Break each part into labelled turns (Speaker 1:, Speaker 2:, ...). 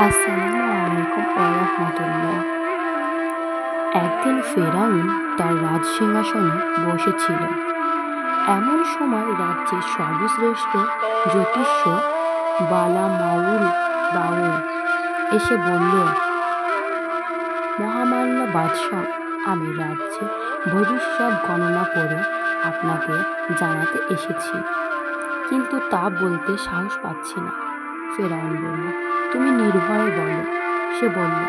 Speaker 1: আসসালামু আলাইকুম রাহমাতুল্লাহ। একদিন ফেরাউন তার রাজসিংহাসনে বসেছিল। এমন সময় রাজ্যের সর্বশ্রেষ্ঠ জ্যোতিষ্য বালামাউল বাউল এসে বলল, মহামান্য বাদশাহ, আমি রাজ্যে ভবিষ্যৎ গণনা করে আপনাকে জানাতে এসেছি, কিন্তু তা বলতে সাহস পাচ্ছি না। ফেরাউন বলল, তুমি নির্ভয়ে বলো। সে বলল,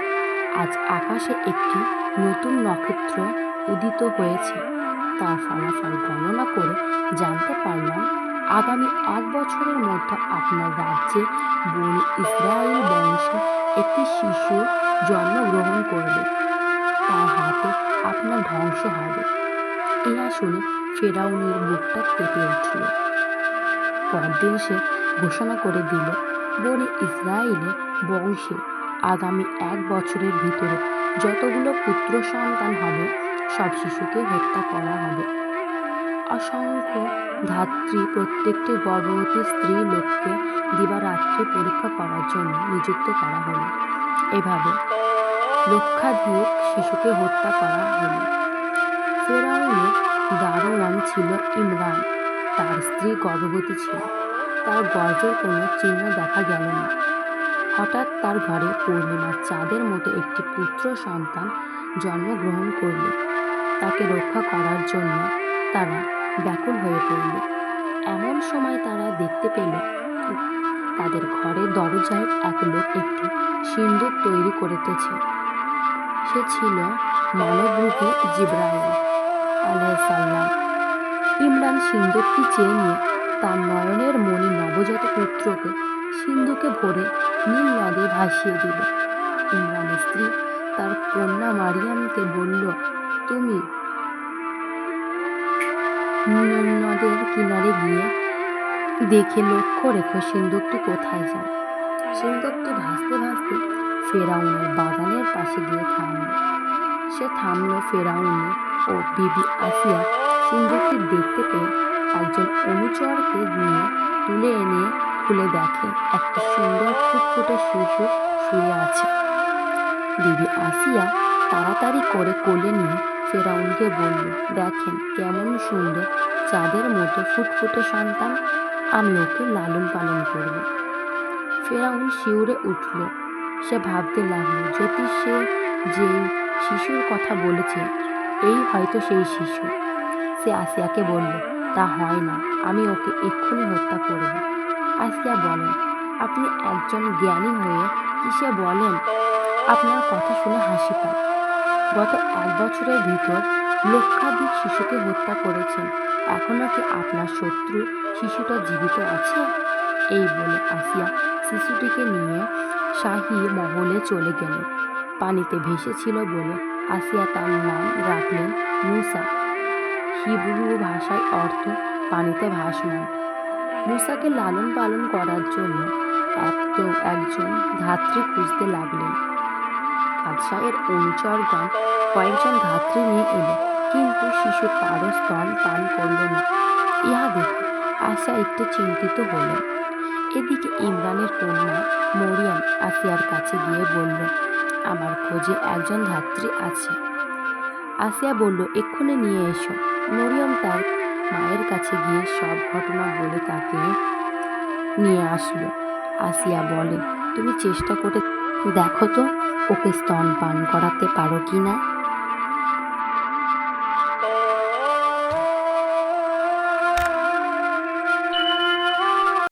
Speaker 1: আজ আকাশে একটি নতুন নক্ষত্র উদিত হয়েছে। তার ফলাফল গণনা করে জানতে পারলাম আগামী 1 বছরের মধ্যে আপনার রাজ্যে বনি ইসরায়েল বংশে একটি শিশু জন্মগ্রহণ করবে। তার হাতে আপনার ধ্বংস হবে। ইহা শুনে ফেরাউনের বুকটা কেঁপে উঠল। পরদিন সে ঘোষণা করে দিল, বনি ইসরায়েলের বংশে আগামী 1 বছরের ভিতরে যতগুলো পুত্র সন্তান হবে সব শিশুকে হত্যা করা হবে। অসংখ্য ধাত্রী প্রত্যেকটি গর্ভবতী স্ত্রী লোককে দিবারাত্রি পরীক্ষা করার জন্য নিযুক্ত করা হলো। এভাবে লক্ষাধিক শিশুকে হত্যা করা হলো। ফেরাউনের দারোয়ান ছিল ইমরান। তার স্ত্রী গর্ভবতী ছিল। তার গর্ভের কোনো চিহ্ন দেখা গেল না। হঠাৎ তার ঘরে পূর্ণিমার চাঁদের মতো একটি পুত্র সন্তান জন্মগ্রহণ করল। তাকে রক্ষা করার জন্য তারা ব্যাকুল হয়ে পড়ল। এমন সময় তারা দেখতে পেল তাদের ঘরের দরজায় এক লোক একটি সিন্দুক তৈরি করিতেছে। সে ছিল মানবরূপী জিবরাইল আলাইহিসসালাম। ইমরান সিন্দুকটি চেয়ে নিয়ে তার নয়নের মণি নবজাত পুত্রকে সিন্ধুকে ভরে নীল নদে ভাসিয়ে দিল। ইমরানের স্ত্রী তার কন্যা মারিয়ামকে বলল, তুমি নদের কিনারে গিয়ে দেখে লক্ষ্য রেখো সিন্দুকটি কোথায় যায়। সিন্দুকটি ভাসতে ভাসতে ফেরাউনের বাগানের পাশে গিয়ে থামল। সে থামল। ফেরাউন ও বিবি আসিয়া সিন্দুকটি দেখতে পেয়ে একজন অনুচরকে নিয়ে তুলে এনে খুলে দেখে একটা সুন্দর ফুটফুটে শিশু শুয়ে আছে। বিবি আসিয়া তাড়াতাড়ি করে কোলে নিয়ে ফেরাউনকে বলল, দেখেন কেমন সুন্দর চাঁদের মতো ফুটফুটে সন্তান, আমি ওকে লালন পালন করব। ফেরাউন শিউরে উঠল। সে ভাবতে লাগলো, যদি সে যে শিশুর কথা বলেছে এই হয়তো সেই শিশু। সে আসিয়াকে বলল, তা হয় না, আমি ওকে এক্ষুনি হত্যা করব। আসিয়া বলেন, আপনি একজন জ্ঞানী হয়ে কিসে বলেন? আপনার কথা শুনে হাসি পায়। গত 1 বছরের ভিতর লক্ষাধিক শিশুকে হত্যা করেছেন। এখনো কি আপনার শত্রু শিশুটা জীবিত আছে? এই বলে আসিয়া শিশুটিকে নিয়ে শাহী মহলে চলে গেলেন। পানিতে ভেসেছিল বলে আসিয়া তার নাম রাখলেন মূসা। হিব্রু ভাষায় অর্থ পানিতে ভাসমান। মূসাকে লালন পালন করার জন্য একজন ধাত্রী খুঁজতে লাগলেন। বাদশাহের অনুচরগণ কয়েকজন ধাত্রী নিয়ে এলো, কিন্তু শিশু কারো স্তন পান করল না। ইহা দেখে আশা একটু চিন্তিত হলেন। এদিকে ইমরানের কন্যা মরিয়ম আসিয়ার কাছে গিয়ে বলল, আমার খোঁজে একজন ধাত্রী আছে। আসিয়া বলল, এক্ষুনি নিয়ে এসো। মরিয়ম তার মায়ের কাছে গিয়ে সব ঘটনা বলে তাকে নিয়ে আসলো। আসিয়া বলে, তুমি চেষ্টা করে দেখো তো ওকে স্তন পান করাতে পারো কি না।